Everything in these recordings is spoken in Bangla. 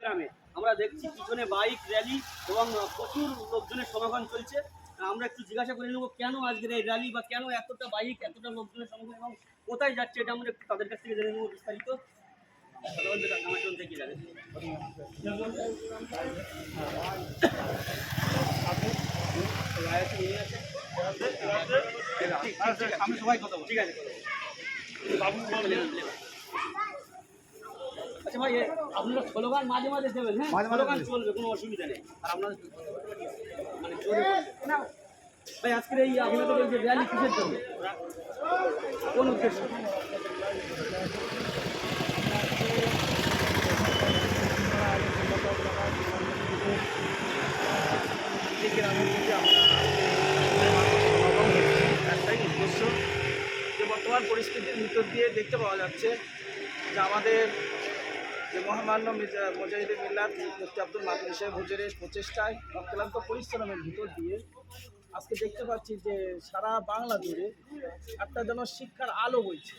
গ্রামে আমরা দেখছি পিছনে বাইক র্যালি এবং প্রচুর লোকজনের সমাগম চলছে। আমরা একটু জিজ্ঞাসা করে নেব কেন আজকের এই র্যালি বা কেন এতটা বাইক এতটা লোকজনের সমাগম এবং কোথায় যাচ্ছে এটা আমরা একটু তাদের কাছ থেকে জেনে নেব বিস্তারিত। সবাই কথা ঠিক আছে বাবু আচ্ছা ভাই আপনারা স্লোগান মাঝে মাঝে দেবেন, হ্যাঁ স্লোগান চলবে, কোনো অসুবিধা নেই। আর আপনারা মানে জোরে ভাই আজকের এই আপনাদের এই যে র্যালি কিসের জন্য, কোন উদ্দেশ্য? একটাই উদ্দেশ্য যে বর্তমান পরিস্থিতির ভিতর দিয়ে দেখতে পাওয়া যাচ্ছে যে আমাদের যে মহামান্য মুজাহিদে মিল্লাত মুফতি আব্দুল মাতিন সাহেব হুজুরের প্রচেষ্টায় অক্লান্ত পরিশ্রমের ভিতর দিয়ে আজকে দেখতে পাচ্ছি যে সারা বাংলা জুড়ে একটা যেন শিক্ষার আলো বইছে,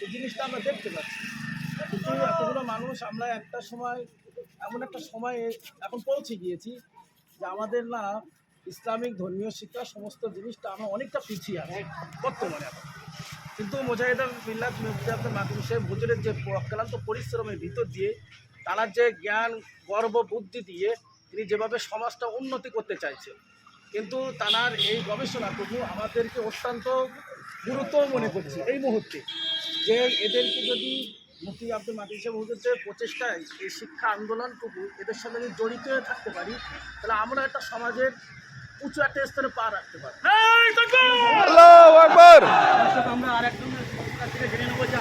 এই জিনিসটা আমরা দেখতে পাচ্ছি। কিন্তু এতগুলো মানুষ আমরা একটা সময় এমন একটা সময়ে এখন পৌঁছে গিয়েছি যে আমাদের না ইসলামিক ধর্মীয় শিক্ষা সমস্ত জিনিসটা আমরা অনেকটা পিছিয়ে আছি বর্তমানে এখন। কিন্তু মুজাহিদে মিল্লাত মুফতি আব্দুল মাতিন সাহেব হুজুরের যে অক্লান্ত পরিশ্রমের ভিতর দিয়ে তারা যে জ্ঞান গর্ব বুদ্ধি দিয়ে তিনি যেভাবে সমাজটা উন্নতি করতে চাইছে, কিন্তু তার এই গবেষণাটুকু আমাদেরকে অত্যন্ত গুরুত্ব মনে করছি এই মুহূর্তে যে এদেরকে যদি মুফতি আব্দুল মাতিন সাহেব হুজুরের প্রচেষ্টায় এই শিক্ষা আন্দোলনটুকু এদের সঙ্গে যদি জড়িত হয়ে থাকতে পারি তাহলে আমরা একটা সমাজের উঁচু একটা স্তরে পা রাখতে পারি। আমরা আর একজনের কাছ থেকে জেনে নেবো যে